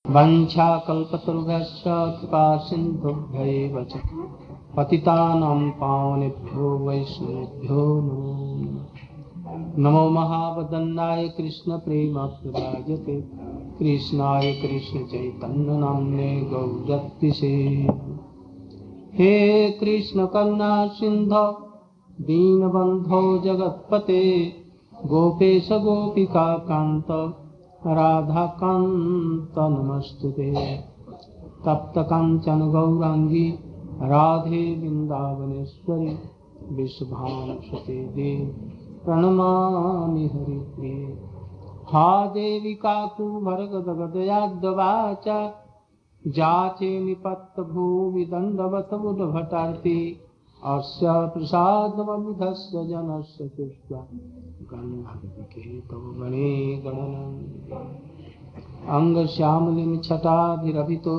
वंशाकल्पतरुभ्यश्च कृपासिन्धुभ्यैव च पतितानां पावनेभ्यो वैष्णवेभ्यो नमो महावदन्नाय कृष्ण प्रेमप्रदायते कृष्णाय कृष्ण चैतन्य नाम्ने गौरतिसे। हे कृष्ण करुणा सिंधो दीनबंधो जगत्पते गोपेश गोपिका कांत राधा कांत नमस्तुते। तप्त कांचन गौरांगी राधे वृंदावनेश्वरी विश्वभानुसुते देवी प्रणमामि हरिप्रिये। हा देवी काकुभर्गदगदयाद्वाचा जाचे निपत्त भूमि दंडवत उद्भटार्ति अस्य प्रसादमबुधस्य जनस्य पुष्पा गन्धर्विकेतौ गणे गणनं अंगश्यामलिं छटाभिरभितो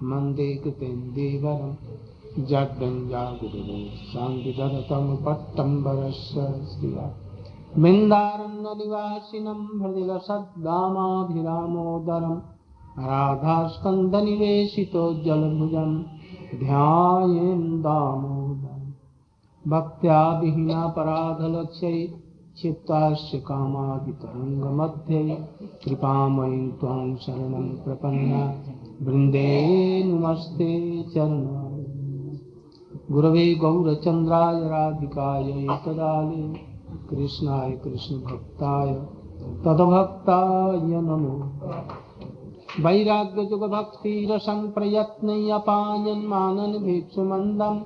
मन्दे कृतेन्दीवरं जड्डञ्जागुरुवे शान्तिदरतं पट्टम्बरस्य श्रिया बिन्दारण्यनिवासिनं हृदिलसद्दामाभिरामोदरं राधास्कन्दनिवेशितो जलभुजं ध्यायेन् दामोदरं भक्त्या विहीनापराधलक्ष्यै क्षिप्ताश्च कामादितरङ्गमध्ये कृपामयीं त्वां शरणं प्रपन्ना वृन्दे नमस्ते चरणाय। गुरवे गौरचन्द्राय राधिकायै तदालये कृष्णाय कृष्णभक्ताय तद्भक्ताय नमो। वैराग्यजुगभक्तिरसं प्रयत्नयपायन् मानन् भिक्षुमन्दं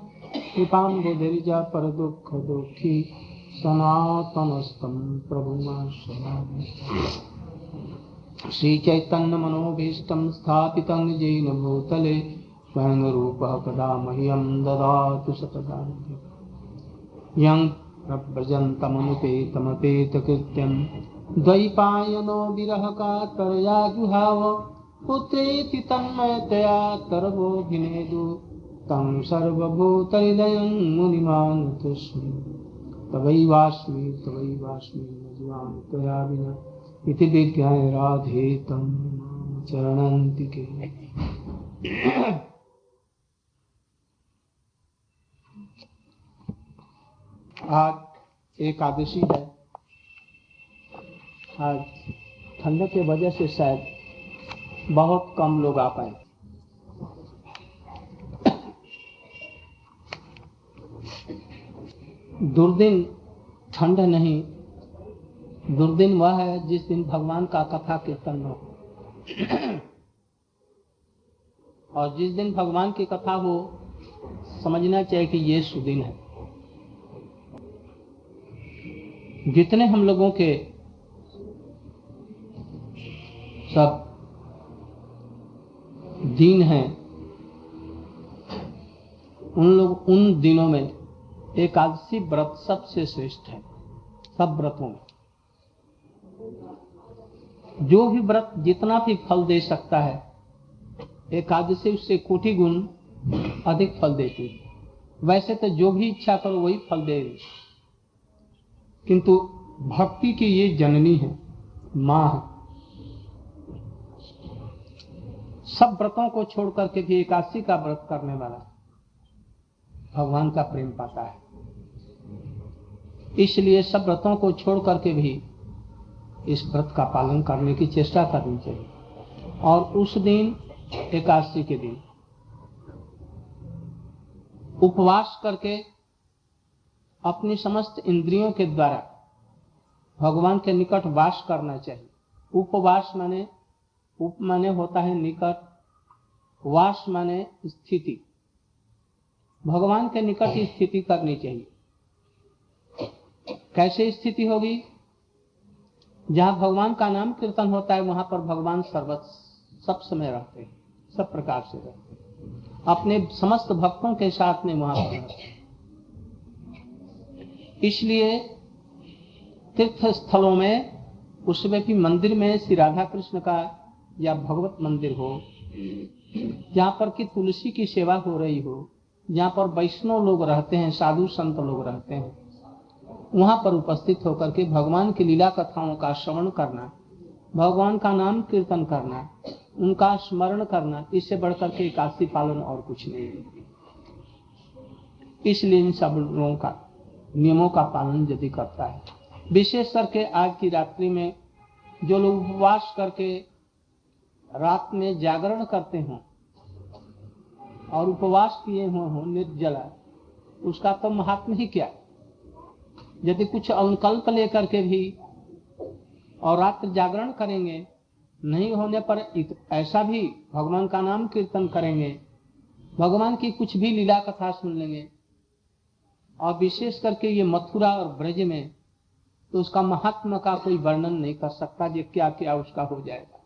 कृपां बुधिर्जा परदुःखदुःखी सनातनस्तं प्रभुमाश्रयामि। श्रीचैतन्यमनोभीष्टं स्थापितं येन भूतले स्वयं रूपः कदा मह्यं ददातु सततां। यं प्रव्रजन्तमनुपेतमपेतकृत्यं द्वैपायनो विरहकातरया जुहाव पुत्रेति तन्मयतया तरवोऽभिनेदु तं सर्वभूतहृदयं मुनिमानतोऽस्मि। तवैवास्मि न जीवामि त्वया विना इति विज्ञाय राधे तं चरणन्तिके। आज एकादशी है। आज ठंड के वजह से शायद बहुत कम लोग आ पाए। दुर्दिन ठंड नहीं, दुर्दिन वह है जिस दिन भगवान का कथा कीर्तन हो। और जिस दिन भगवान की कथा हो, समझना चाहिए कि ये सुदिन है। जितने हम लोगों के सब दिन हैं, उन दिनों में एकादशी व्रत सबसे श्रेष्ठ है। सब व्रतों में जो भी व्रत जितना भी फल दे सकता है, एकादशी उससे कोटि गुण अधिक फल देती है। वैसे तो जो भी इच्छा करो वही फल देगी, किंतु भक्ति की ये जननी है, माँ है। सब व्रतों को छोड़ करके भी एकादशी का व्रत करने वाला भगवान का प्रेम पाता है। इसलिए सब व्रतों को छोड़ करके भी इस व्रत का पालन करने की चेष्टा करनी चाहिए। और उस दिन, एकादशी के दिन, उपवास करके अपनी समस्त इंद्रियों के द्वारा भगवान के निकट वास करना चाहिए। उपवास माने, उप माने होता है निकट, वास माने स्थिति। भगवान के निकट स्थिति करनी चाहिए। कैसे स्थिति होगी? जहां भगवान का नाम कीर्तन होता है वहां पर भगवान सब समय रहते हैं, सब प्रकार से रहते हैं, अपने समस्त भक्तों के साथ में वहां पर रहते हैं। इसलिए तीर्थ स्थलों में, उसमें भी मंदिर में श्री राधा कृष्ण का या भगवत मंदिर हो, जहां पर कि तुलसी की सेवा हो रही हो, जहां पर वैष्णव लोग रहते हैं, साधु संत लोग रहते हैं, वहां पर उपस्थित होकर के भगवान की लीला कथाओं का श्रवण करना भगवान का नाम कीर्तन करना, उनका स्मरण करना, इससे बढ़कर के एकादशी पालन और कुछ नहीं है। इसलिए इन सब लोगों का नियमों का पालन यदि करता है, विशेष करके आज की रात्रि में जो लोग उपवास करके रात में जागरण करते हों और उपवास किए हुए हों निर्जला, उसका तो महात्म ही क्या। यदि कुछ संकल्प लेकर के भी और रात्र जागरण करेंगे, नहीं होने पर ऐसा भी भगवान का नाम कीर्तन करेंगे, भगवान की कुछ भी लीला कथा सुन लेंगे, और विशेष करके ये मथुरा और ब्रज में तो उसका महात्मा का कोई वर्णन नहीं कर सकता, जो क्या क्या उसका हो जाएगा।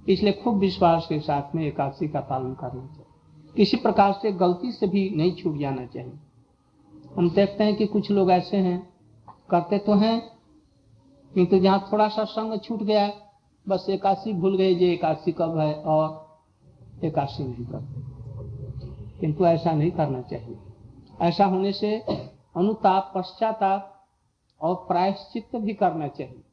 इसलिए खूब विश्वास के साथ में एकादशी का पालन करना चाहिए, किसी प्रकार से गलती से भी नहीं छूट जाना चाहिए। हम देखते हैं कि कुछ लोग ऐसे हैं, करते तो हैं किंतु जहां थोड़ा सा संग छूट गया बस एकादशी भूल गए, जो एकादशी कब है और एकादशी नहीं करते। किंतु ऐसा नहीं करना चाहिए। ऐसा होने से अनुताप, पश्चाताप और प्रायश्चित्त भी करना चाहिए।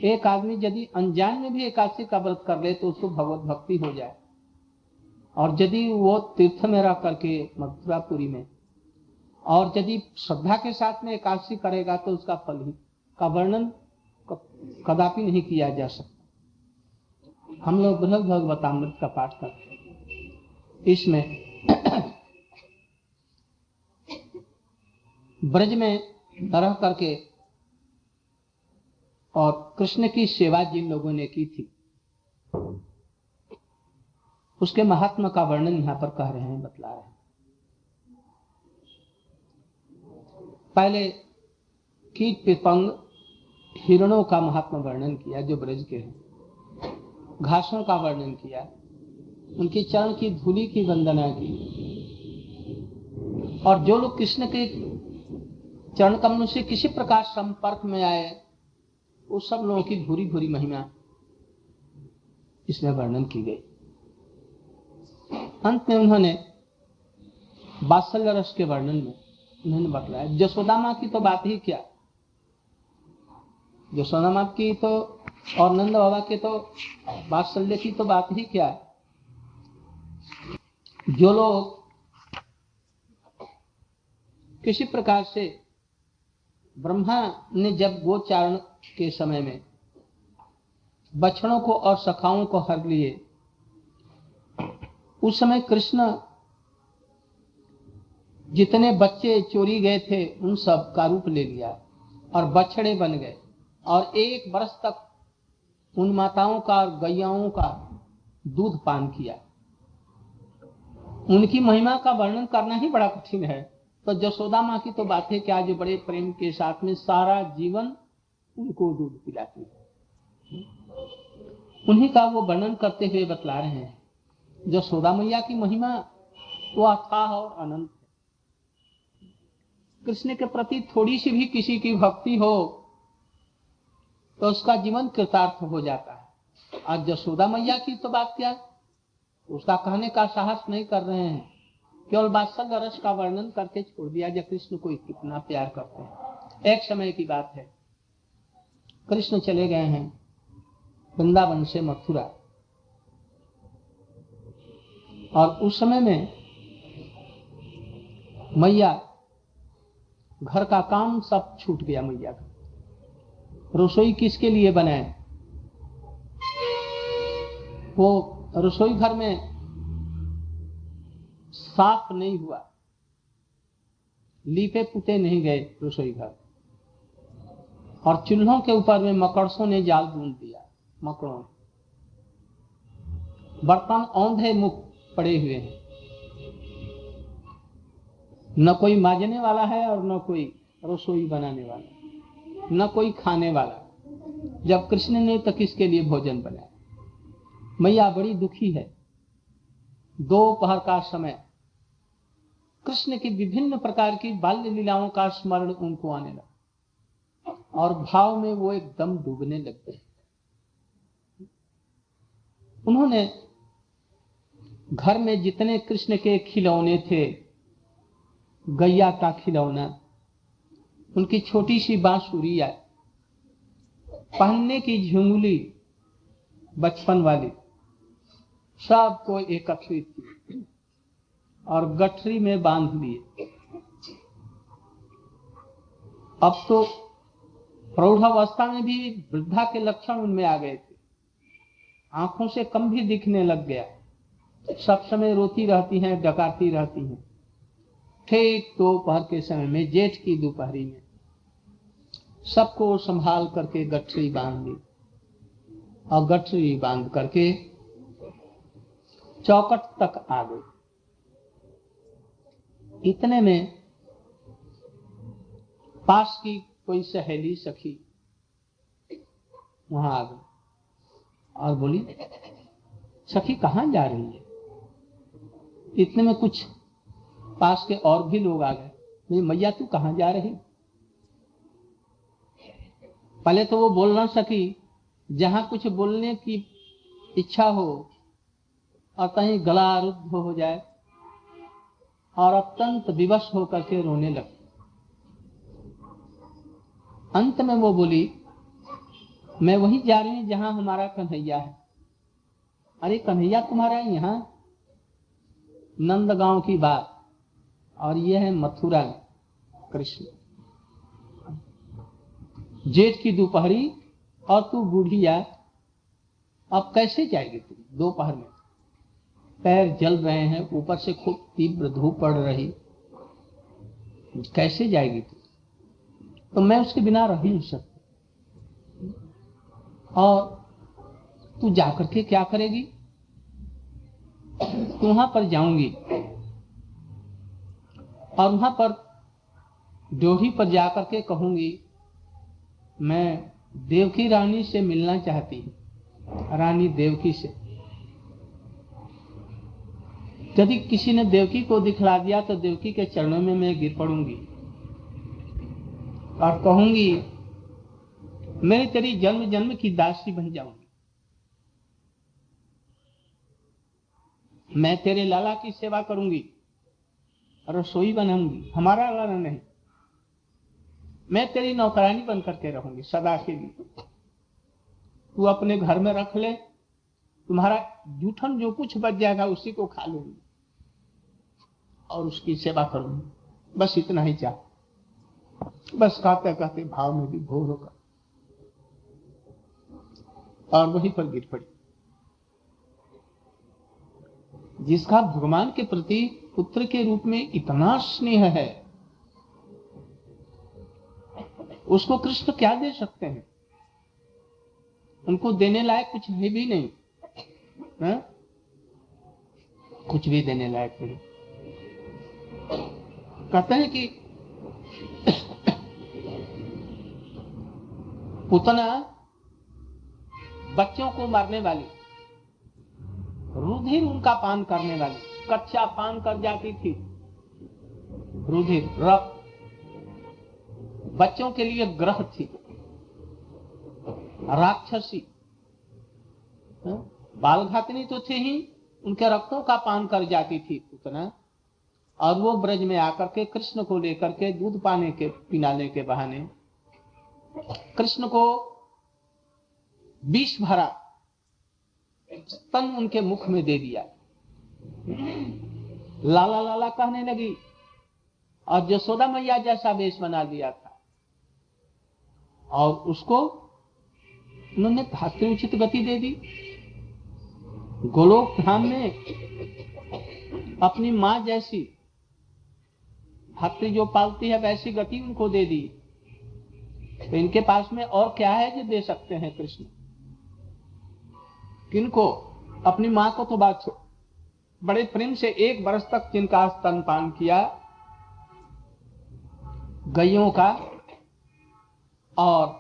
एक आदमी यदि अनजान में भी एकादशी का व्रत कर ले तो उसको भगवत भक्ति हो जाए, और यदि वो तीर्थ में रह करके मथुरापुरी में और यदि श्रद्धा के साथ में एकादशी करेगा तो उसका फल ही का वर्णन कदापि नहीं किया जा सकता। हम लोग बृहद भागवतामृत का पाठ करते हैं, इसमें ब्रज में रह करके और कृष्ण की सेवा जिन लोगों ने की थी उसके महात्मा का वर्णन यहां पर कह रहे हैं, बतला रहे हैं। पहले कीट पिपंग हिरणों का महात्मा वर्णन किया जो ब्रज के हैं, घासों का वर्णन किया, उनकी चरण की धूलि की वंदना की, और जो लोग कृष्ण के चरण कमलों से किसी प्रकार संपर्क में आए उस सब लोगों की भूरी भूरी महिमा इसमें वर्णन की गई। अंत में उन्होंने वात्सल्य रस के वर्णन में उन्होंने बतलाया, यशोदा माँ की तो बात ही क्या, यशोदा माँ की तो और नंद बाबा के तो वात्सल्य की तो बात ही क्या। जो लोग किसी प्रकार से ब्रह्मा ने जब गोचारण के समय में बछड़ों को और सखाओं को हर लिए, उस समय कृष्ण जितने बच्चे चोरी गए थे उन सब का रूप ले लिया और बछड़े बन गए, और 1 वर्ष तक उन माताओं का और गैयाओं का दूध पान किया। उनकी महिमा का वर्णन करना ही बड़ा कठिन है। तो यशोदा माँ की तो बात है क्या, जो बड़े प्रेम के साथ में सारा जीवन उनको दूध पिलाती है। उन्हीं का वो वर्णन करते हुए बतला रहे हैं, यशोदा मैया की महिमा तो अथाह और अनंत है। कृष्ण के प्रति थोड़ी सी भी किसी की भक्ति हो तो उसका जीवन कृतार्थ हो जाता है। आज यशोदा मैया की तो बात क्या, उसका कहने का साहस नहीं कर रहे हैं, केवल वात्सल्य रस का वर्णन करके छोड़ दिया, जब कृष्ण को कितना प्यार करते हैं। एक समय की बात है, कृष्ण चले गए हैं वृंदावन से मथुरा, और उस समय में मैया घर का काम सब छूट गया। मैया का रसोई किसके लिए बनाए, वो रसोई घर में साफ नहीं हुआ, लीपे पुते नहीं गए रसोई घर, और चूल्हों के ऊपर में मकड़सों ने जाल बुन दिया। मकड़ों, बर्तन औंधे मुख पड़े हुए हैं, न कोई मांजने वाला है और न कोई रसोई बनाने वाला, न कोई खाने वाला। जब कृष्ण ने तो किसके लिए भोजन बनाया। मैया बड़ी दुखी है। दोपहर का समय कृष्ण की विभिन्न प्रकार की बाल्य लीलाओं का स्मरण उनको आने लगा, और भाव में वो एकदम डूबने लग गए। उन्होंने घर में जितने कृष्ण के खिलौने थे, गैया का खिलौना, उनकी छोटी सी बांसुरी पहनने की झुंगली बचपन वाली सबको एकत्रित की और गठरी में बांध लिए। अब तो प्रौढ़ावस्था में भी वृद्धा के लक्षण उनमें आ गए थे, आंखों से कम भी दिखने लग गया, सब समय रोती रहती हैं, डकारती रहती हैं। ठीक दोपहर के समय में, जेठ की दोपहरी में, सबको संभाल करके गठरी बांध ली और गठरी बांध करके चौखट तक आ गई। इतने में पास की कोई सहेली सखी वहां आ गई और बोली, सखी कहां जा रही है? इतने में कुछ पास के और भी लोग आ गए, नहीं मैया तू कहां जा रही? पहले तो वो बोल ना सकी, जहां कुछ बोलने की इच्छा हो और कहीं गला रुद्ध हो जाए और अत्यंत विवश होकर के रोने लगी। अंत में वो बोली, मैं वहीं जा रही हूं जहां हमारा कन्हैया है। अरे कन्हैया तुम्हारा यहाँ? नंदगांव की बात, और ये है मथुरा में कृष्ण। जेठ की दोपहरी और तू बूढ़िया, अब कैसे जाएगी तू दोपहर में? पैर जल रहे हैं, ऊपर से खूब तीव्र धूप पड़ रही, कैसे जाएगी तू? तो मैं उसके बिना रह नहीं सकती। और तू जाकर के क्या करेगी? तू वहां पर जाऊंगी और वहां पर ड्योढ़ी पर जाकर के कहूंगी, मैं देवकी रानी से मिलना चाहती हूं, रानी देवकी से। यदि किसी ने देवकी को दिखला दिया तो देवकी के चरणों में मैं गिर पड़ूंगी और कहूंगी, मैं तेरी जन्म जन्म की दासी बन जाऊंगी, मैं तेरे लाला की सेवा करूंगी, रसोई बनाऊंगी, हमारा लाला नहीं, मैं तेरी नौकरानी बन करके रहूंगी सदा के लिए। तू अपने घर में रख ले, तुम्हारा जूठन जो कुछ बच जाएगा उसी को खा लूंगी और उसकी सेवा करूंगी, बस इतना ही चाह। बस कहते कहते भाव में भी घोर होगा और वहीं पर गिर पड़ी। जिसका भगवान के प्रति पुत्र के रूप में इतना स्नेह है, उसको कृष्ण क्या दे सकते हैं? उनको देने लायक कुछ है भी नहीं, है? कुछ भी देने लायक नहीं। कहते हैं कि पुतना बच्चों को मारने वाली, रुधिर उनका पान करने वाली, कच्चा पान कर जाती थी, रुधिर रक्त बच्चों के लिए ग्रह थी, राक्षसी, बालघातनी तो थे ही, उनके रक्तों का पान कर जाती थी पुतना। और वो ब्रज में आकर के कृष्ण को लेकर के दूध पाने के पिलाने के बहाने कृष्ण को विष भरा स्तन उनके मुख में दे दिया, लाला लाला कहने लगी और यशोदा मैया जैसा वेश बना दिया था। और उसको उन्होंने धात्र्योचित गति दे दी। गोलोक धाम में अपनी मां जैसी धात्री जो पालती है वैसी गति उनको दे दी। तो इनके पास में और क्या है जो दे सकते हैं कृष्ण? किनको? अपनी मां को तो बात छोड़, बड़े प्रेम से 1 वर्ष तक जिनका स्तनपान किया, गायों का और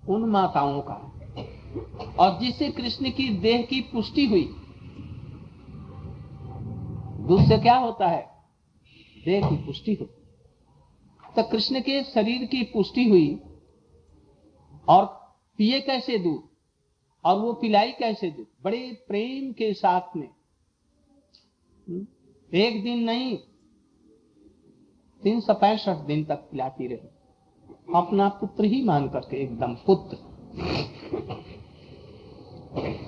उन माताओं का, और जिससे कृष्ण की देह की पुष्टि हुई। दूध से क्या होता है? देह की पुष्टि हुई। तो कृष्ण के शरीर की पुष्टि हुई। और पिए कैसे दूध, और वो पिलाई कैसे दूध? बड़े प्रेम के साथ में, एक दिन नहीं 365 दिन तक पिलाती रही, अपना पुत्र ही मान करके, एकदम पुत्र।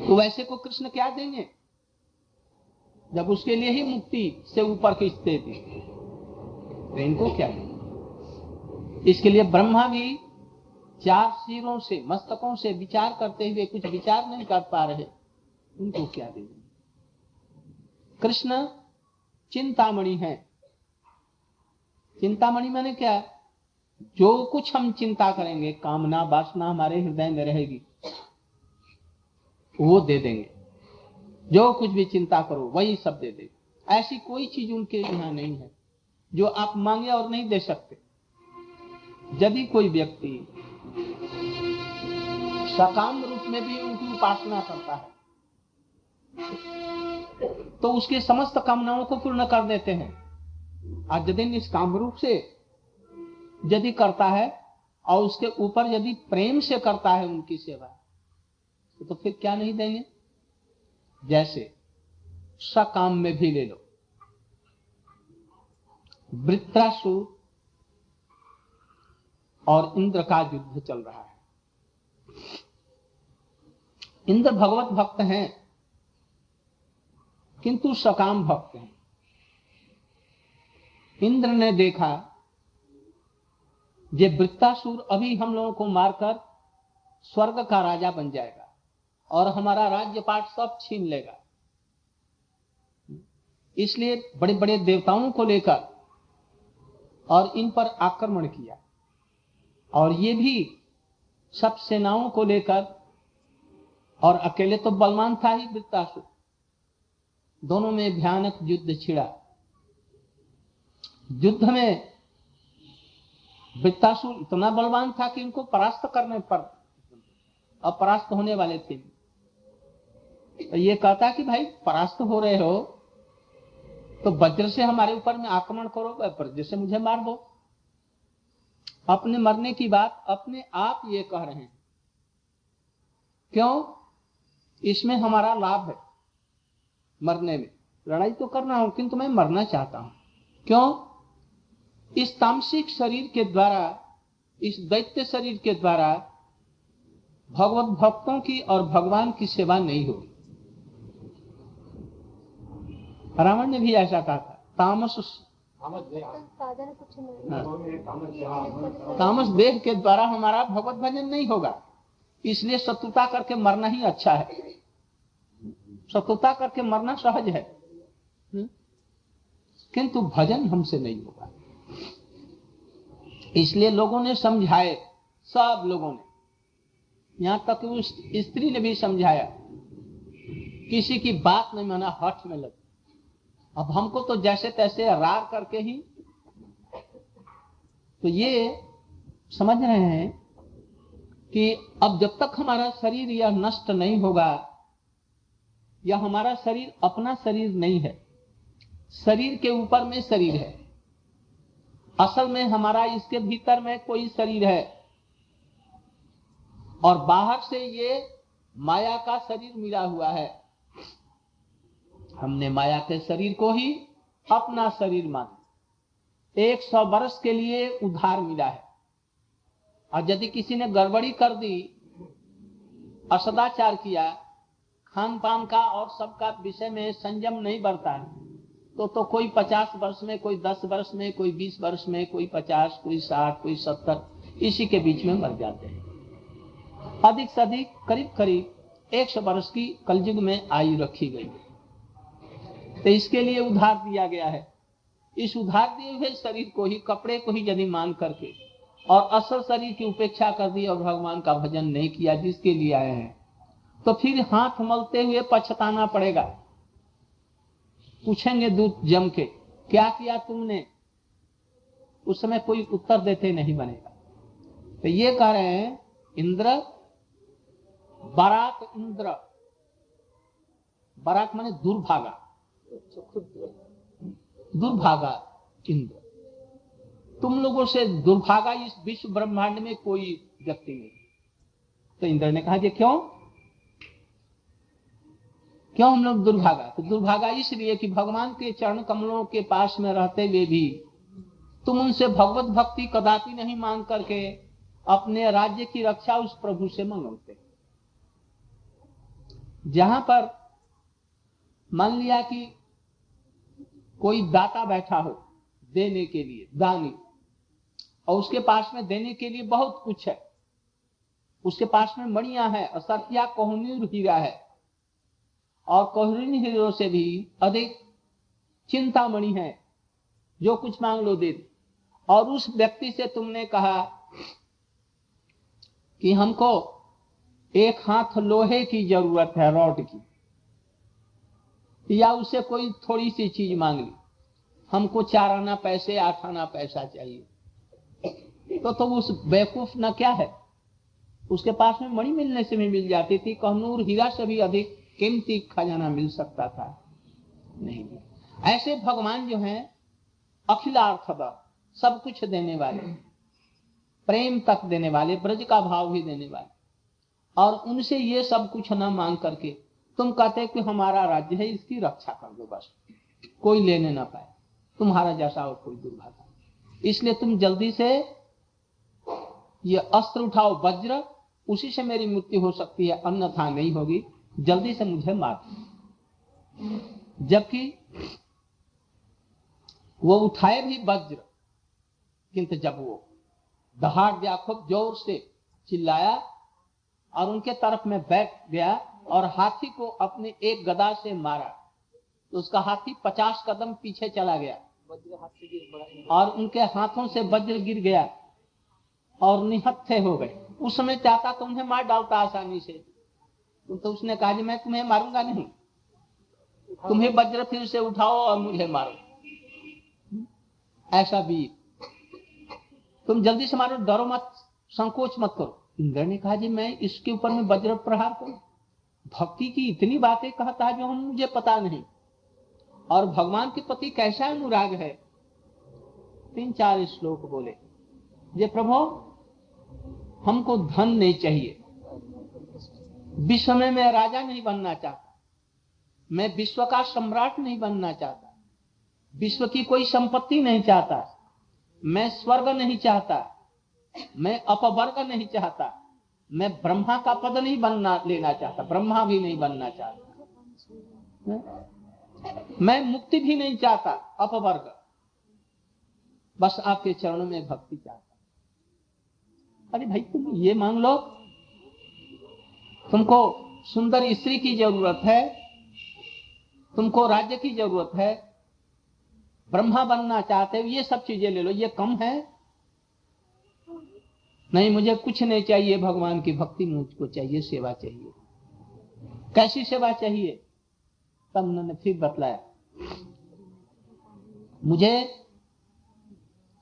तो वैसे को कृष्ण क्या देंगे जब उसके लिए ही मुक्ति से ऊपर खींचते थे, तो इनको क्या देंगे? इसके लिए ब्रह्मा भी 4 सिरों से, मस्तकों से विचार करते हुए कुछ विचार नहीं कर पा रहे, उनको क्या देंगे? कृष्ण चिंतामणि है। चिंतामणि माने क्या? जो कुछ हम चिंता करेंगे, कामना वासना हमारे हृदय में रहेगी, वो दे देंगे। जो कुछ भी चिंता करो वही सब दे देंगे। ऐसी कोई चीज उनके यहाँ नहीं है जो आप मांगे और नहीं दे सकते। यदि कोई व्यक्ति सकाम रूप में भी उनकी उपासना करता है तो उसके समस्त कामनाओं को पूर्ण कर देते हैं। आज यदि निष्काम रूप से यदि करता है और उसके ऊपर यदि प्रेम से करता है उनकी सेवा, तो फिर क्या नहीं देंगे? जैसे सकाम में भी ले लो, वृत्रासुर और इंद्र का युद्ध चल रहा है। इंद्र भगवत भक्त हैं किंतु सकाम भक्त हैं। इंद्र ने देखा ये वृत्रासुर अभी हम लोगों को मारकर स्वर्ग का राजा बन जाएगा और हमारा राज्यपाट सब छीन लेगा, इसलिए बड़े बड़े देवताओं को लेकर और इन पर आक्रमण किया। और ये भी सब सेनाओं को लेकर, और अकेले तो बलवान था ही वृत्रासुर। दोनों में भयानक युद्ध छिड़ा। युद्ध में वृत्रासुर इतना बलवान था कि इनको परास्त करने पर अपरास्त होने वाले थे। तो ये कहता कि भाई परास्त हो रहे हो तो वज्र से हमारे ऊपर में आक्रमण करो, वज्र से मुझे मार दो। अपने मरने की बात अपने आप ये कह रहे हैं। क्यों? इसमें हमारा लाभ है। मरने में लड़ाई तो करना हो किंतु मैं मरना चाहता हूं। क्यों? इस तामसिक शरीर के द्वारा, इस दैत्य शरीर के द्वारा भगवत भक्तों की और भगवान की सेवा नहीं होगी। रावण ने भी ऐसा कहा था, तामस देह के द्वारा हमारा भगवत भजन नहीं होगा, इसलिए शत्रुता करके मरना ही अच्छा है। शत्रुता करके मरना सहज है, किंतु भजन हमसे नहीं होगा। इसलिए लोगों ने समझाए, सब लोगों ने, यहां तक उस स्त्री ने भी समझाया, किसी की बात नहीं माना, हठ में लग। अब हमको तो जैसे तैसे रार करके ही, तो ये समझ रहे हैं कि अब जब तक हमारा शरीर यह नष्ट नहीं होगा, या हमारा शरीर अपना शरीर नहीं है, शरीर के ऊपर में शरीर है, असल में हमारा इसके भीतर में कोई शरीर है और बाहर से ये माया का शरीर मिला हुआ है। हमने माया के शरीर को ही अपना शरीर माना। 100 वर्ष के लिए उधार मिला है, और यदि किसी ने गड़बड़ी कर दी, असदाचार किया, खान पान का और सबका विषय में संयम नहीं बरता है, तो कोई 50 वर्ष में, कोई 10 वर्ष में, कोई 20 वर्ष में, कोई 50, कोई 60, कोई 70, इसी के बीच में मर जाते हैं। अधिक से अधिक करीब करीब 100 वर्ष की कलयुग में आयु रखी गई, तो इसके लिए उधार दिया गया है। इस उधार दिए हुए शरीर को ही, कपड़े को ही यदि मान करके और असल शरीर की उपेक्षा कर दी और भगवान का भजन नहीं किया जिसके लिए आए हैं, तो फिर हाथ मलते हुए पछताना पड़ेगा। पूछेंगे दूत जम के, क्या किया तुमने? उस समय कोई उत्तर देते नहीं बनेगा। तो ये कह रहे हैं, इंद्र, बराक इंद्र, बराक माने दुर्भागा, दुर्भागा इंद्र, तुम लोगों से दुर्भागा इस विश्व ब्रह्मांड में कोई व्यक्ति नहीं। तो इंद्र ने कहा, ये क्यों हम लोग दुर्भागा? तो दुर्भागा इसलिए कि भगवान के चरण कमलों के पास में रहते हुए भी तुम उनसे भगवत भक्ति कदापि नहीं मांग करके अपने राज्य की रक्षा उस प्रभु से मांगते हैं। जहां पर मान लिया कि कोई दाता बैठा हो देने के लिए, दानी, और उसके पास में देने के लिए बहुत कुछ है, उसके पास में मणियां है, असत्या कोहिनूर हीरा है, और कोहिनूर हीरो से भी अधिक चिंतामणि है, जो कुछ मांग लो दे दे। और उस व्यक्ति से तुमने कहा कि हमको एक हाथ लोहे की जरूरत है, रॉड की, या उसे कोई थोड़ी सी चीज मांग ली, हमको 4 आना पैसे, 8 आना पैसा चाहिए, तो उस बेवकूफ ना क्या है, उसके पास में मणि मिलने से भी मिल जाती थी, कोहिनूर हीरा से भी अधिक कीमती खजाना मिल सकता था, नहीं। ऐसे भगवान जो हैं अखिलार्थदा, सब कुछ देने वाले, प्रेम तक देने वाले, ब्रज का भाव भी देने वाले, और उनसे ये सब कुछ ना मांग करके तुम कहते कि हमारा राज्य है, इसकी रक्षा कर दो, बस कोई लेने ना पाए, तुम्हारा जैसा और कोई दुर्भाग्य। इसलिए तुम जल्दी से ये अस्त्र उठाओ, वज्र, उसी से मेरी मृत्यु हो सकती है, अन्यथा नहीं होगी, जल्दी से मुझे मार। जबकि वो उठाए भी वज्र, किंतु जब वो दहाड़ दिया, खूब जोर से चिल्लाया और उनके तरफ में बैठ गया और हाथी को अपने एक गदा से मारा, तो उसका हाथी 50 कदम पीछे चला गया और उनके हाथों से वज्र गिर गया और निहत्थे हो गए। उस समय चाहता तो उन्हें मार डालता आसानी से, तो उसने कहा कि मैं तुम्हें मारूंगा नहीं, तुम्हें वज्र फिर से उठाओ और मुझे मारो। ऐसा भी तुम जल्दी से मारो, डरो मत, संकोच मत करो। इंद्र ने कहा जी मैं इसके ऊपर में वज्र प्रहार करूं? भक्ति की इतनी बातें कहता है जो हम मुझे पता नहीं, और भगवान के प्रति कैसा अनुराग है। 3-4 श्लोक बोले, ये प्रभु हमको धन नहीं चाहिए, विश्व में मैं राजा नहीं बनना चाहता, मैं विश्व का सम्राट नहीं बनना चाहता, विश्व की कोई संपत्ति नहीं चाहता, मैं स्वर्ग नहीं चाहता, मैं अपवर्ग नहीं चाहता, मैं ब्रह्मा का पद नहीं लेना चाहता, ब्रह्मा भी नहीं बनना चाहता, मैं मुक्ति भी नहीं चाहता, अपवर्ग, बस आपके चरणों में भक्ति चाहता। अरे भाई तुम ये मांग लो, तुमको सुंदर स्त्री की जरूरत है, तुमको राज्य की जरूरत है, ब्रह्मा बनना चाहते हो, ये सब चीजें ले लो, ये कम है? नहीं, मुझे कुछ नहीं चाहिए, भगवान की भक्ति मुझको चाहिए, सेवा चाहिए। कैसी सेवा चाहिए? तब उन्होंने फिर बतलाया, मुझे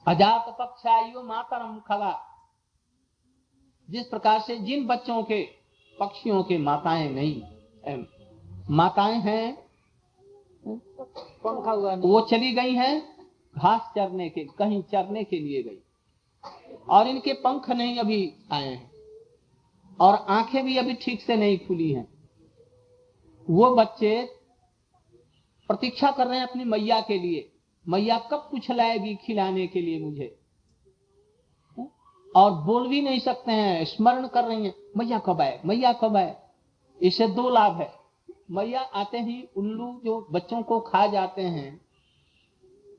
अजात पक्षायु मातरम खला, जिस प्रकार से जिन बच्चों के, पक्षियों के माताएं नहीं, माताएं हैं, पंखा हुआ वो चली गई हैं घास चरने के, कहीं चरने के लिए गई, और इनके पंख नहीं अभी आए हैं और आंखें भी अभी ठीक से नहीं खुली हैं। वो बच्चे प्रतीक्षा कर रहे हैं अपनी मैया के लिए, मैया कब कुछ लाएगी खिलाने के लिए मुझे, और बोल भी नहीं सकते हैं, स्मरण कर रही हैं मैया कब आए, मैया कब आए। इससे 2 लाभ है, मैया आते ही उल्लू जो बच्चों को खा जाते हैं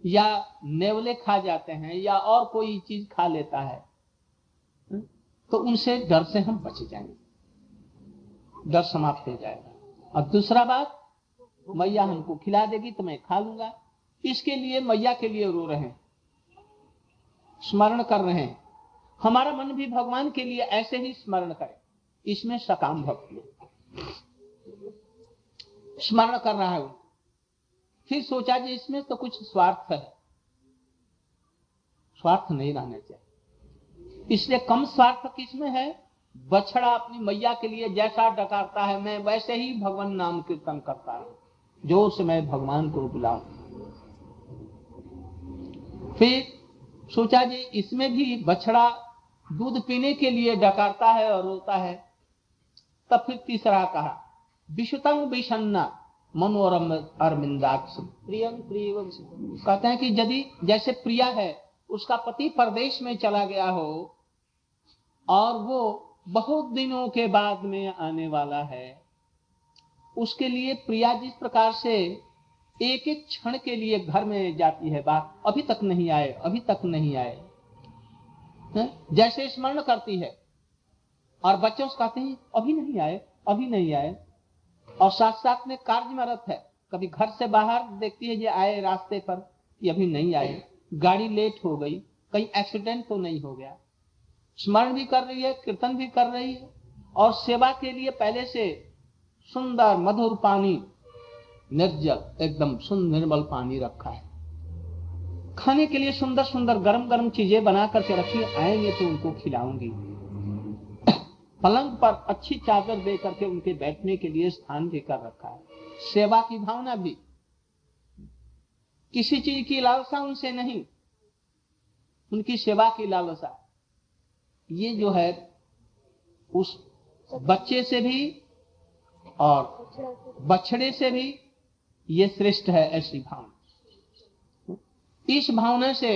या नेवले खा जाते हैं या और कोई चीज खा लेता है, तो उनसे डर से हम बच जाएंगे, डर समाप्त हो जाएगा। और दूसरा बात, मैया हमको खिला देगी तो मैं खा लूंगा, इसके लिए मैया के लिए रो रहे हैं, स्मरण कर रहे हैं। हमारा मन भी भगवान के लिए ऐसे ही स्मरण करे, इसमें सकाम भक्ति, स्मरण कर रहा है। फिर सोचा जी इसमें तो कुछ स्वार्थ है, स्वार्थ नहीं रहना चाहिए, इसलिए कम स्वार्थ किसमें है? बछड़ा अपनी मैया के लिए जैसा डकारता है, मैं वैसे ही भगवान नाम कीर्तन करता हूं, जोर से मैं भगवान को बुलाऊं। फिर सोचा जी इसमें भी बछड़ा दूध पीने के लिए डकारता है और रोता है। तब फिर तीसरा कहा, विशुतंग विषन्ना मनोरम अरविंदाक्ष प्रियं प्रियम, कहते हैं कि यदि जैसे प्रिया है, उसका पति परदेश में चला गया हो और वो बहुत दिनों के बाद में आने वाला है, उसके लिए प्रिया जिस प्रकार से एक एक क्षण के लिए घर में जाती है, बात अभी तक नहीं आए, अभी तक नहीं आए, जैसे स्मरण करती है, और बच्चे उसको कहते हैं अभी नहीं आए, अभी नहीं आए, और साथ साथ में कार्य में रत है, कभी घर से बाहर देखती है ये आए रास्ते पर, ये अभी नहीं आए, गाड़ी लेट हो गई, कहीं एक्सीडेंट तो नहीं हो गया, स्मरण भी कर रही है, कीर्तन भी कर रही है, और सेवा के लिए पहले से सुंदर मधुर पानी, निर्जल एकदम सुंदर निर्मल पानी रखा है, खाने के लिए सुंदर सुंदर गरम गरम चीजें बना करके रखी, आएंगे तो उनको खिलाऊंगी, पलंग पर अच्छी चादर दे करके उनके बैठने के लिए स्थान भी कर रखा है, सेवा की भावना भी, किसी चीज की लालसा उनसे नहीं, उनकी सेवा की लालसा, ये जो है उस बच्चे से भी और बछड़े से भी ये श्रेष्ठ है, ऐसी भावना। इस भावना से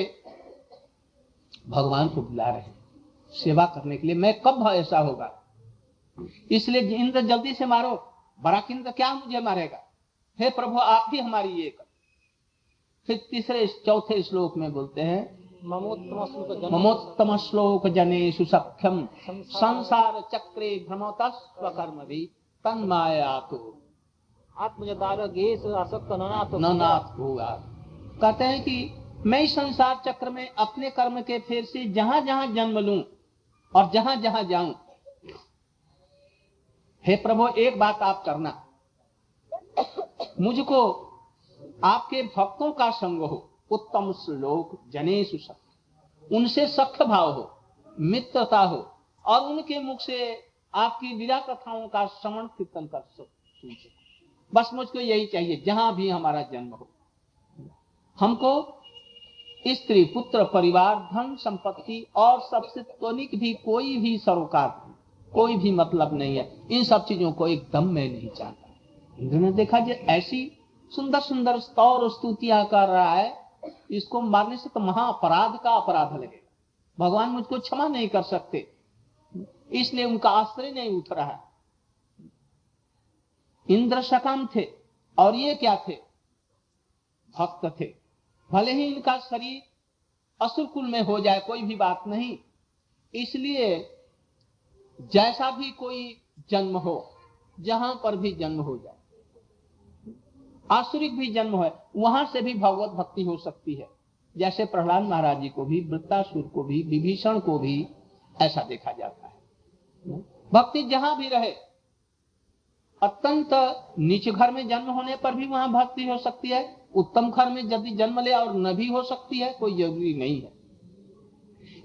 भगवान को बुला रहे हैं सेवा करने के लिए। मैं कब ऐसा होगा, इसलिए इंद्र जल्दी से मारो, बराक इंद्र क्या मुझे मारेगा, हे प्रभु आप ही हमारी ये कर। फिर तीसरे चौथे श्लोक में बोलते हैं ममोत्तम श्लोक जनेषु सख्यम संसार चक्रे भ्रमतः स्वकर्मभिः तन्मायातो आत्मजदारगेश आसक्त ननाथ होगा। कहते हैं कि मैं संसार चक्र में अपने कर्म के फेर से जहां जहां जन्म लूं और जहां जहां जाऊं, हे प्रभु एक बात आप करना, मुझको आपके भक्तों का संग हो, उत्तम श्लोक जनेषु सख्य, उनसे सख्य भाव हो, मित्रता हो, और उनके मुख से आपकी लीला कथाओं का श्रवण कीर्तन कर सुन सको, बस मुझको यही चाहिए जहां भी हमारा जन्म हो। हमको स्त्री पुत्र परिवार धन संपत्ति और सबसे त्वनिक भी कोई भी सरोकार कोई भी मतलब नहीं है, इन सब चीजों को एकदम मैं नहीं चाहता। इंद्र ने देखा जो ऐसी सुंदर सुंदर स्तौर स्तुतियां कर रहा है, इसको मारने से तो महाअपराध का अपराध लगेगा, भगवान मुझको क्षमा नहीं कर सकते, इसलिए उनका आश्रय नहीं उठ रहा है। इंद्र सकाम थे और ये क्या थे, भक्त थे, भले ही इनका शरीर असुर कुल में हो जाए कोई भी बात नहीं, इसलिए जैसा भी कोई जन्म हो, जहां पर भी जन्म हो जाए, आसुरिक भी जन्म हो, वहां से भी भगवत भक्ति हो सकती है। जैसे प्रहलाद महाराज जी को भी, वृत्तासुर को भी, विभीषण को भी ऐसा देखा जाता है। भक्ति जहां भी रहे, अत्यंत नीच घर में जन्म होने पर भी वहां भक्ति हो सकती है, उत्तम घर में यदि जन्म ले और न भी हो सकती है, कोई जरूरी नहीं है।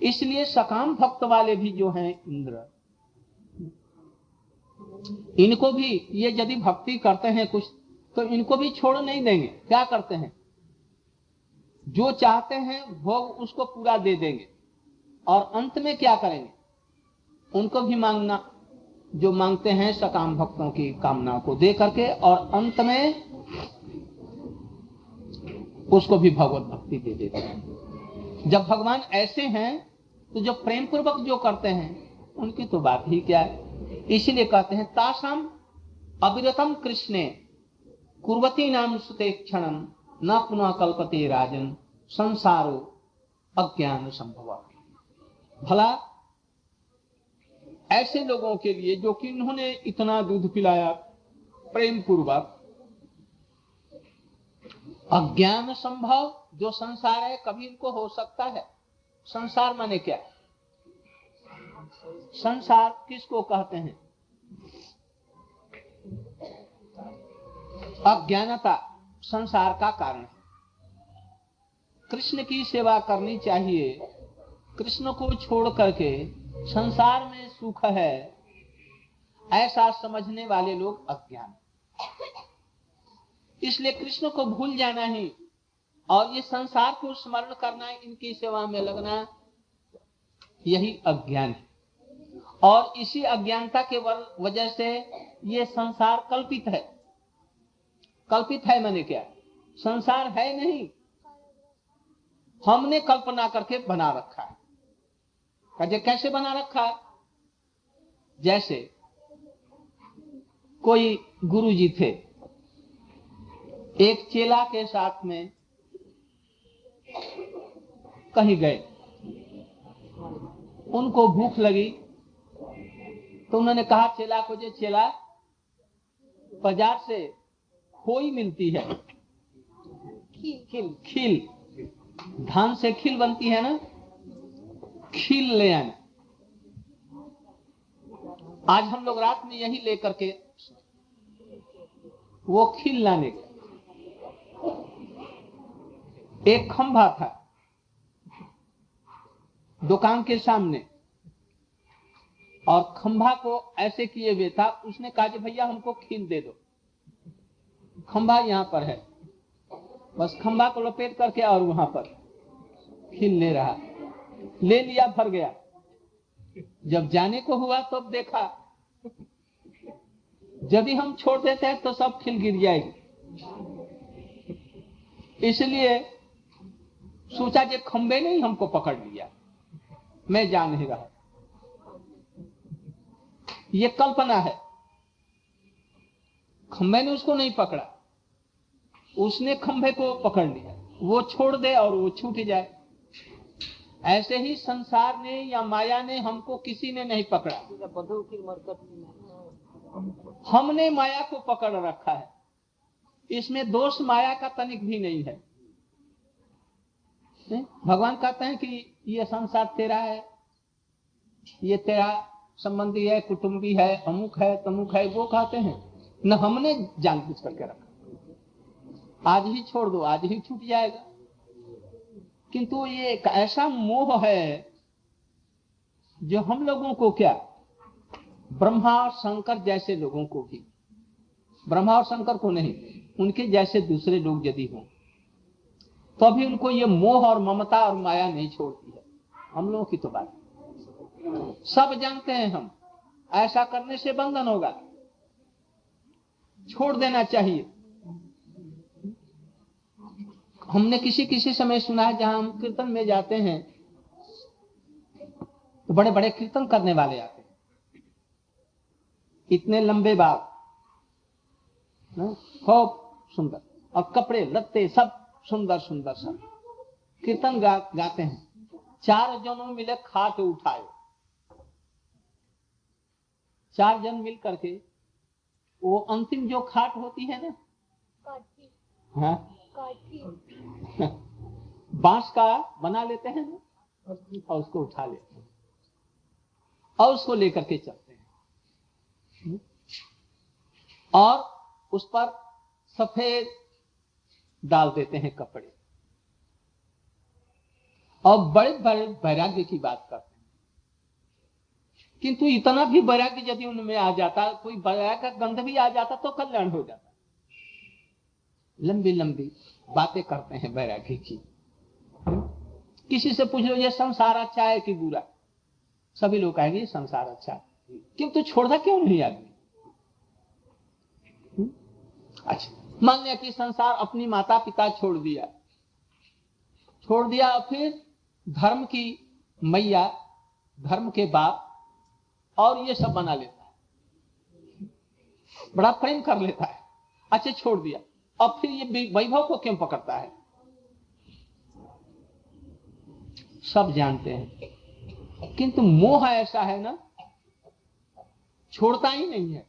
इसलिए सकाम भक्त वाले भी जो हैं इंद्र, इनको भी ये यदि भक्ति करते हैं कुछ, तो इनको भी छोड़ नहीं देंगे। क्या करते हैं, जो चाहते हैं भोग उसको पूरा दे देंगे, और अंत में क्या करेंगे, उनको भी मांगना, जो मांगते हैं सकाम भक्तों की कामना को दे करके, और अंत में उसको भी भगवत भक्ति दे देते हैं। जब भगवान ऐसे हैं तो जो प्रेम पूर्वक जो करते हैं उनकी तो बात ही क्या है। इसीलिए कहते हैं तासाम अविरतम कृष्णे कुर्वती नाम सुते क्षणम न पुनः कल्पते राजन संसारो अज्ञान संभव। भला ऐसे लोगों के लिए जो कि इन्होंने इतना दूध पिलाया प्रेम पूर्वक, अज्ञान संभव जो संसार है कभी इनको हो सकता है। संसार माने क्या, संसार किसको कहते हैं, अज्ञानता संसार का कारण है। कृष्ण की सेवा करनी चाहिए, कृष्ण को छोड़ करके संसार में सुख है, ऐसा समझने वाले लोग अज्ञान। इसलिए कृष्ण को भूल जाना ही और ये संसार को स्मरण करना, इनकी सेवा में लगना, यही अज्ञान है। और इसी अज्ञानता के वजह से ये संसार कल्पित है। कल्पित है माने क्या, संसार है नहीं, हमने कल्पना करके बना रखा है। कैसे बना रखा है, जैसे कोई गुरुजी थे, एक चेला के साथ में कहीं गए, उनको भूख लगी तो उन्होंने कहा चेला को, जे चेला बाजार से खोई मिलती है, खील, धान से खील बनती है ना, खील ले आना। आज हम लोग रात में यही लेकर के वो खील लाने गए। एक खंभा था दुकान के सामने और खंभा को ऐसे किए हुए था। उसने कहा कि भैया हमको खील दे दो, खंभा यहाँ पर है, बस खंभा को लपेट करके और वहां पर खील ले रहा, ले लिया, भर गया। जब जाने को हुआ तब तो देखा यदि हम छोड़ देते हैं तो सब खील गिर जाएगी, इसलिए सोचा कि खंबे ने ही हमको पकड़ लिया, मैं जा नहीं रहा। ये कल्पना है, खंबे ने उसको नहीं पकड़ा, उसने खंबे को पकड़ लिया। वो छोड़ दे और वो छूट जाए। ऐसे ही संसार ने या माया ने हमको किसी ने नहीं पकड़ा, हमने माया को पकड़ रखा है। इसमें दोष माया का तनिक भी नहीं है। भगवान कहते हैं कि ये संसार तेरा है, ये तेरा संबंधी है, कुटुंबी है, अमुक है, तमुक है, वो कहते हैं न, हमने जानबूझ करके रखा। आज ही छोड़ दो, आज ही छूट जाएगा। किंतु ये एक ऐसा मोह है जो हम लोगों को, क्या ब्रह्मा और शंकर जैसे लोगों को भी, ब्रह्मा और शंकर को नहीं, उनके जैसे दूसरे लोग यदि हों तो अभी उनको ये मोह और ममता और माया नहीं छोड़ती है। हम लोगों की तो बात सब जानते हैं, हम ऐसा करने से बंधन होगा, छोड़ देना चाहिए। हमने किसी समय सुना है, जहां हम कीर्तन में जाते हैं तो बड़े बड़े कीर्तन करने वाले आते हैं, इतने लंबे बाल, खूब सुंदर, और कपड़े लत्ते सब सुंदर सुंदर सब, कीर्तन गाते हैं। 4 जनों मिले खाट उठाए, 4 जन मिल करके वो अंतिम जो खाट होती है ना, हाँ, बांस का बना लेते हैं ना, और उसको उठा लेते हैं और उसको लेकर के चलते हैं, और उस पर सफेद डाल देते हैं कपड़े, और बड़े बड़े वैराग्य की बात करते हैं। किंतु इतना भी वैराग्य यदि उनमें आ जाता, कोई वैराग्य का गंध भी आ जाता तो कल्याण हो जाता। लंबी लंबी बातें करते हैं वैराग्य की। किसी से पूछ लो ये संसार अच्छा है कि बुरा, सभी लोग कहेंगे ये संसार अच्छा है, किंतु छोड़ता क्यों नहीं आदमी? अच्छा, मान लिया कि संसार अपनी माता पिता छोड़ दिया, फिर धर्म की मैया, धर्म के बाप और ये सब बना लेता है, बड़ा प्रेम कर लेता है, अच्छा छोड़ दिया, अब फिर ये वैभव को क्यों पकड़ता है? सब जानते हैं, किंतु मोह ऐसा है ना, छोड़ता ही नहीं है।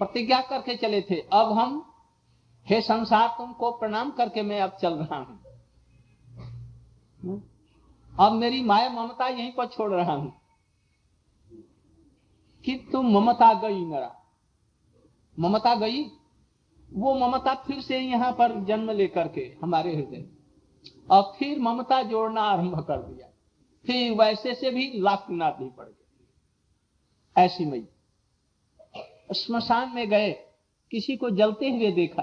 प्रतिज्ञा करके चले थे, अब हम, हे संसार तुमको प्रणाम करके मैं अब चल रहा हूं, अब मेरी माया ममता यहीं पर छोड़ रहा हूं। किंतु ममता गई मेरा, ममता गई, वो ममता फिर से यहां पर जन्म लेकर के हमारे हृदय, और फिर ममता जोड़ना आरंभ कर दिया, फिर वैसे से भी लाख गुना भी पड़ गई। ऐसी मई श्मशान में गए, किसी को जलते हुए देखा,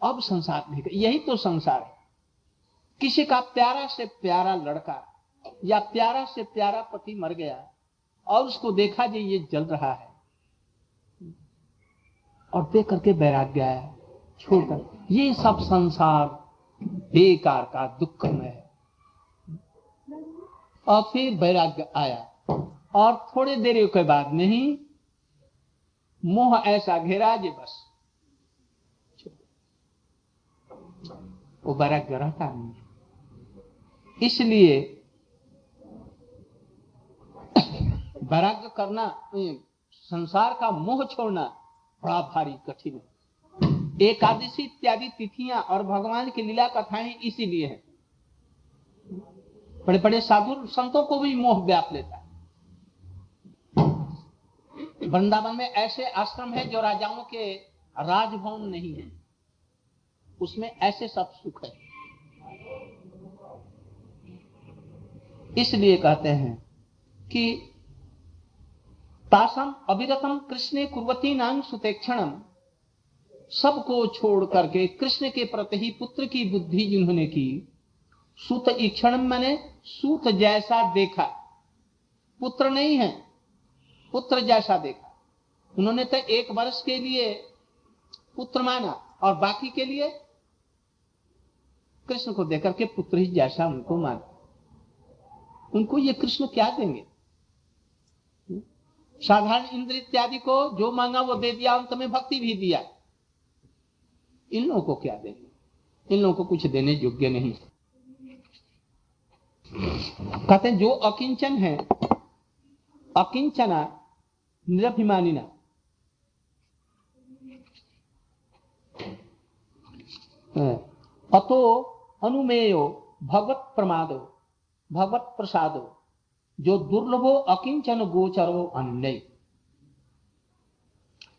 अब संसार देखा, यही तो संसार है। किसी का प्यारा से प्यारा लड़का या प्यारा से प्यारा पति मर गया और उसको देखा जी ये जल रहा है, और देख करके वैराग्य आया, छोड़कर। ये सब संसार बेकार का दुख में है। और फिर वैराग्य आया, और थोड़ी देर के बाद में ही मोह ऐसा घेरा जे बस वो वैराग्य रहता नहीं। इसलिए वैराग्य करना, संसार का मोह छोड़ना बड़ा भारी कठिन है। एकादशी इत्यादि तिथियां और भगवान की लीला कथाएं इसीलिए है। बड़े बड़े साधु संतों को भी मोह व्याप लेता है। वृंदावन में ऐसे आश्रम है जो राजाओं के राजभवन नहीं है, उसमें ऐसे सब सुख है। इसलिए कहते हैं कि तासम अविरतम कृष्णे कुर्वती नाम सुतेक्षणम, सबको छोड़ करके कृष्ण के प्रति ही पुत्र की बुद्धि जिन्होंने की, सुत ईक्षणम माने सूत जैसा देखा, पुत्र नहीं है, पुत्र जैसा देखा। उन्होंने तो 1 वर्ष के लिए पुत्र माना और बाकी के लिए कृष्ण को देकर के पुत्र ही जैसा उनको माना। उनको ये कृष्ण क्या देंगे? साधारण इंद्र इत्यादि को जो मांगा वो दे दिया, अंत में भक्ति भी दिया। इन लोगों को क्या देंगे? इन लोगों को कुछ देने योग्य नहीं। कहते हैं जो अकिंचन है, अकिंचना निरभिमानिना, अतो अनुमेयो भगवत प्रमादो भगवत प्रसादो, जो दुर्लभो अकिंचन गोचरो अन्य।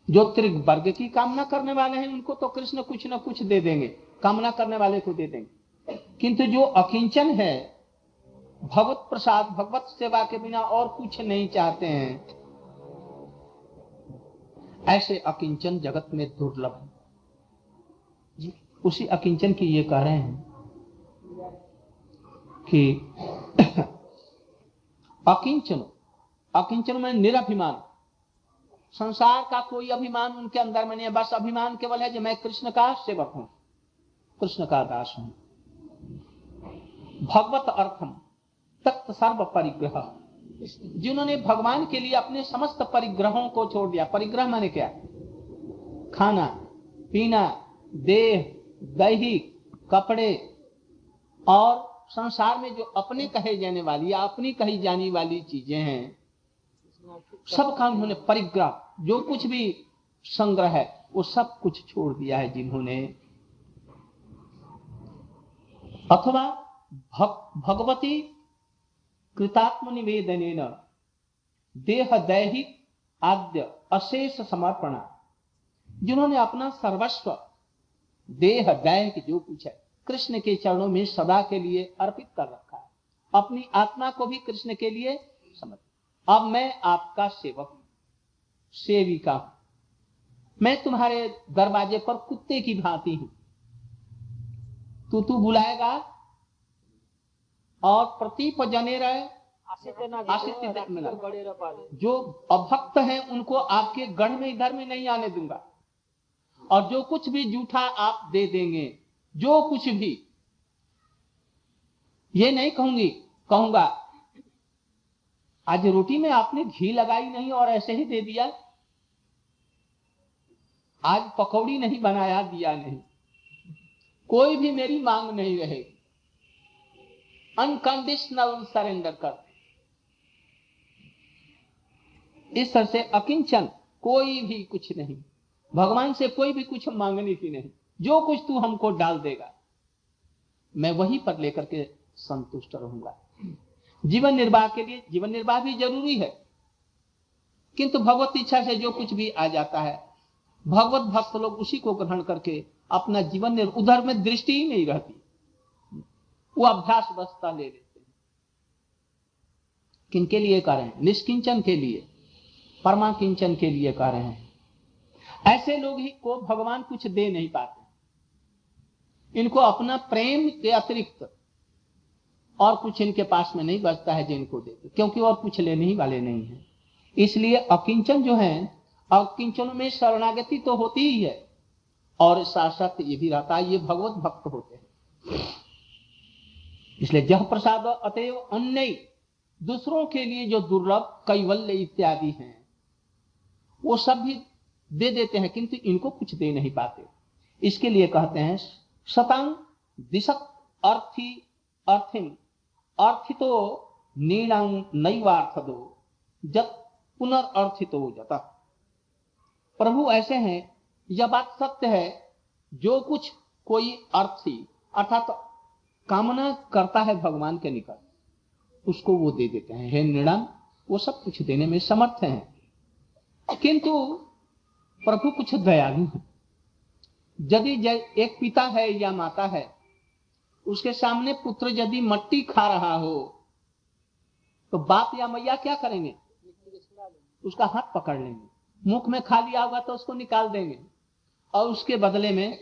जो त्रिग वर्ग की कामना करने वाले हैं उनको तो कृष्ण कुछ न कुछ दे देंगे, कामना करने वाले को दे देंगे। किंतु जो अकिंचन है, भगवत प्रसाद भगवत सेवा के बिना और कुछ नहीं चाहते हैं, ऐसे अकिंचन जगत में दुर्लभ है। उसी अकिंचन की ये कह रहे हैं कि अकिंचन में निरभिमान, संसार का कोई अभिमान उनके अंदर में नहीं है। बस अभिमान केवल है कि मैं कृष्ण का सेवक हूं, कृष्ण का दास हूं। भगवत अर्थम तत् सर्व परिग्रह, जिन्होंने भगवान के लिए अपने समस्त परिग्रहों को छोड़ दिया। परिग्रह माने क्या? खाना पीना, देह, दैहिक, कपड़े और संसार में जो अपने कहे जाने वाली या अपनी कही जाने वाली चीजें हैं, सब का उन्होंने परिग्रह, जो कुछ भी संग्रह है वो सब कुछ छोड़ दिया है जिन्होंने। अथवा भगवती कृतात्म निवेदनेन देह दैहिक आद्य अशेष समर्पणा, जिन्होंने अपना सर्वस्व देह दैहिक जो कुछ है कृष्ण के चरणों में सदा के लिए अर्पित कर रखा है। अपनी आत्मा को भी कृष्ण के लिए समर्पित। अब मैं आपका सेवक हूं, सेविका हूं, मैं तुम्हारे दरवाजे पर कुत्ते की भांति हूं। तू बुलाएगा और प्रतीप जने रहे, जो अभक्त हैं उनको आपके गढ़ में इधर में नहीं आने दूंगा। और जो कुछ भी जूठा आप दे देंगे, जो कुछ भी, ये नहीं कहूंगा आज रोटी में आपने घी लगाई नहीं और ऐसे ही दे दिया, आज पकौड़ी नहीं बनाया दिया नहीं, कोई भी मेरी मांग नहीं रहेगी। अनकंडीशनल सरेंडर कर। इस तरह से अकिंचन, कोई भी कुछ नहीं, भगवान से कोई भी कुछ मांगने की नहीं। जो कुछ तू हमको डाल देगा मैं वही पर लेकर के संतुष्ट रहूंगा। जीवन निर्वाह के लिए, जीवन निर्वाह भी जरूरी है, किंतु भगवत इच्छा से जो कुछ भी आ जाता है, भगवत भक्त लोग उसी को ग्रहण करके अपना जीवन उधर में दृष्टि ही नहीं रहती, वो अभ्यास अवस्था ले लेते हैं। किनके लिए कर रहे हैं? निष्किंचन के लिए, परमा किंचन के लिए कर रहे हैं। ऐसे लोग ही को भगवान कुछ दे नहीं पाते। इनको अपना प्रेम के अतिरिक्त और कुछ इनके पास में नहीं बचता है जिनको देते, क्योंकि और कुछ लेने ही वाले नहीं है। इसलिए अकिंचन जो है, अकिंचन में शरणागति तो होती ही है और साथ साथ ये भी रहता है, ये भगवत भक्त होते हैं। इसलिए जह प्रसाद अतएव अन्य, दूसरों के लिए जो दुर्लभ कैवल्य इत्यादि हैं वो सब भी दे देते हैं, किंतु इनको कुछ दे नहीं पाते। इसके लिए कहते हैं शतांग दिशक अर्थी अर्थिम अर्थितो नीणांग नैवार्थ दो जब पुनर्र्थितो जता। प्रभु ऐसे हैं, यह बात सत्य है, जो कुछ कोई अर्थी अर्थात कामना करता है भगवान के निकट उसको वो दे देते हैं। हे नृणांग, वो सब कुछ देने में समर्थ हैं, किंतु प्रभु कुछ दयालु हैं। यदि एक पिता है या माता है, उसके सामने पुत्र यदि मट्टी खा रहा हो तो बाप या मैया क्या करेंगे? उसका हाथ पकड़ लेंगे, मुख में खा लिया होगा तो उसको निकाल देंगे, और उसके बदले में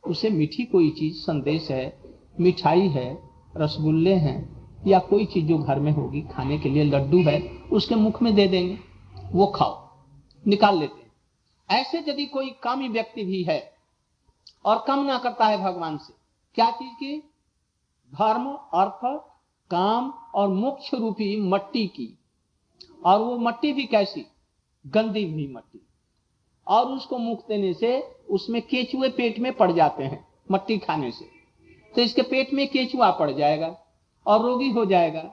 उसे मीठी कोई चीज, संदेश है, मिठाई है, रसगुल्ले हैं, या कोई चीज जो घर में होगी खाने के लिए, लड्डू है, उसके मुख में दे देंगे, वो खाओ, निकाल लेते हैं। ऐसे यदि कोई कामी व्यक्ति भी है और कामना करता है भगवान से, क्या चीज की? धर्म, अर्थ, काम और मोक्ष रूपी मट्टी की, और वो मट्टी भी कैसी? गंदी हुई मट्टी, और उसको मुख देने से उसमें केचुए पेट में पड़ जाते हैं मट्टी खाने से, तो इसके पेट में केचुआ पड़ जाएगा और रोगी हो जाएगा।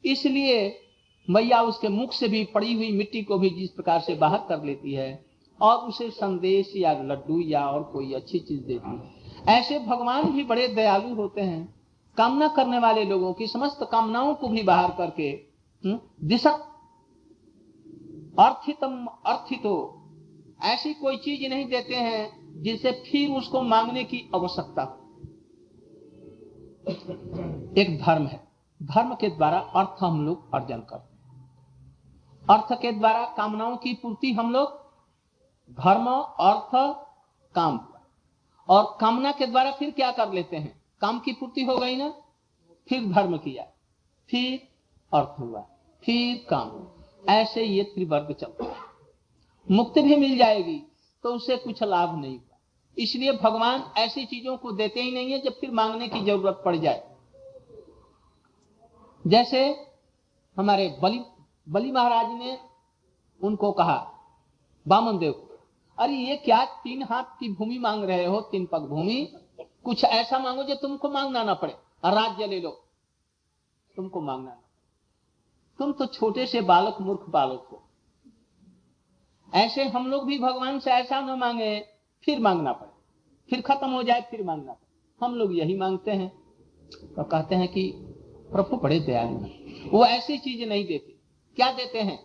इसलिए मैया उसके मुख से भी पड़ी हुई मिट्टी को भी जिस प्रकार से बाहर कर लेती है और उसे संदेश या लड्डू या और कोई अच्छी चीज देती है। ऐसे भगवान भी बड़े दयालु होते हैं, कामना करने वाले लोगों की समस्त कामनाओं को भी बाहर करके दिशक अर्थितम अर्थितो, ऐसी कोई चीज नहीं देते हैं जिससे फिर उसको मांगने की आवश्यकता हो। एक धर्म है, धर्म के द्वारा अर्थ हम लोग अर्जन करते हैं, अर्थ के द्वारा कामनाओं की पूर्ति हम लोग, धर्म अर्थ काम, और कामना के द्वारा फिर क्या कर लेते हैं? काम की पूर्ति हो गई ना, फिर धर्म किया, फिर अर्थ हुआ, फिर काम हुआ। ऐसे ये त्रिवर्ग चलता है। मुक्ति भी मिल जाएगी तो उससे कुछ लाभ नहीं हुआ। इसलिए भगवान ऐसी चीजों को देते ही नहीं है जब फिर मांगने की जरूरत पड़ जाए। जैसे हमारे बलि महाराज ने उनको कहा, बामन देव को, अरे ये क्या 3 हाथ की भूमि मांग रहे हो, 3 पग भूमि, कुछ ऐसा मांगो जो तुमको मांगना ना पड़े, राज्य ले लो, तुमको मांगना ना, तुम तो छोटे से बालक, मूर्ख बालक हो। ऐसे हम लोग भी भगवान से ऐसा न मांगे फिर मांगना पड़े, फिर खत्म हो जाए फिर मांगना पड़े। हम लोग यही मांगते हैं तो कहते हैं कि प्रभु बड़े दयालु हैं, वो ऐसी चीज नहीं देते। क्या देते हैं?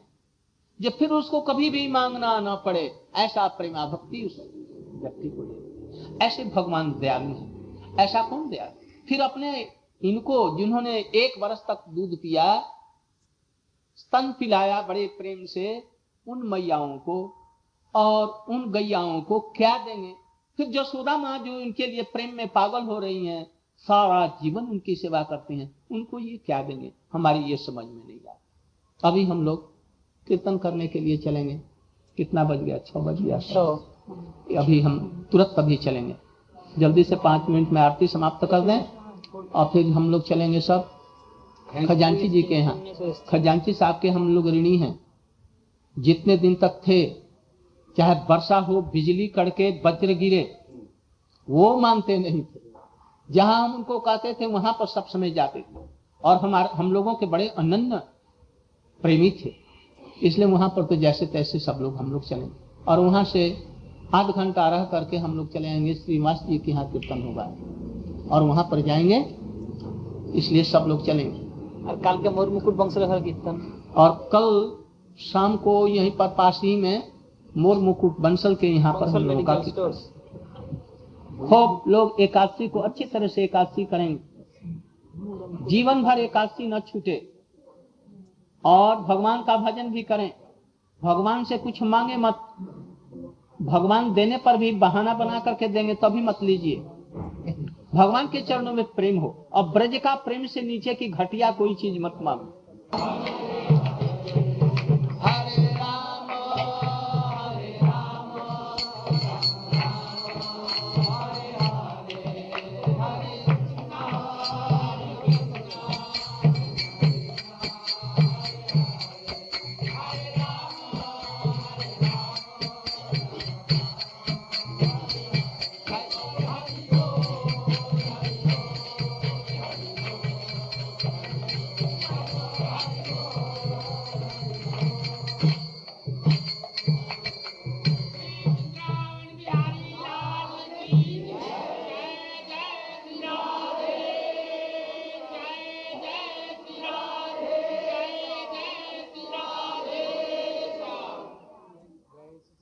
जब फिर उसको कभी भी मांगना ना पड़े, ऐसा प्रेमा भक्ति उस व्यक्ति को दे। ऐसे भगवान दयालु हैं। ऐसा कौन दयालु? फिर अपने इनको जिन्होंने 1 वर्ष तक दूध पिया, स्तन पिलाया बड़े प्रेम से, उन मैयाओं को और उन गैयाओं को क्या देंगे? फिर जसोदा माँ जो इनके लिए प्रेम में पागल हो रही हैं, सारा जीवन उनकी सेवा करती हैं, उनको ये क्या देंगे? हमारी ये समझ में नहीं आता। अभी हम लोग कीर्तन करने के लिए चलेंगे। कितना बज गया? 6 बज गया। अभी हम तुरंत अभी चलेंगे, जल्दी से 5 मिनट में आरती समाप्त कर दें और फिर हम लोग चलेंगे सब खजांची जी के यहाँ। खजांची साहब के हम लोग ऋणी हैं। जितने दिन तक थे, चाहे वर्षा हो, बिजली कड़के, वज्र गिरे, वो मानते नहीं थे। जहां हम उनको कहते थे वहां पर सब समय जाते थे, और हम लोगों के बड़े अनन्य प्रेमी थे। इसलिए वहां पर तो जैसे तैसे सब लोग हम लोग चलेंगे, और वहां से आध घंटा रह करके हम लोग चले आएंगे। श्रीनिवास जी के यहाँ कीर्तन होगा और वहां पर जाएंगे, इसलिए सब लोग चलेंगे। और कल के मोर मुकुट बंसल कीर्तन, और कल शाम को यहीं पर पास ही में मोर मुकुट बंसल के यहाँ पर हम लोगों का खूब लोग एकादशी को अच्छी तरह से एकादशी करेंगे। जीवन भर एकादशी न छूटे, और भगवान का भजन भी करें। भगवान से कुछ मांगे मत, भगवान देने पर भी बहाना बना करके देंगे तभी मत लीजिए। भगवान के चरणों में प्रेम हो, और ब्रज का प्रेम से नीचे की घटिया कोई चीज मत मांगो।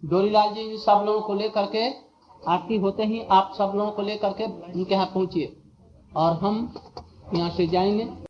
डोरीलाल जी इन सब लोगों को लेकर के आरती होते ही आप सब लोगों को लेकर के उनके यहाँ पहुंचिए और हम यहाँ से जाएंगे।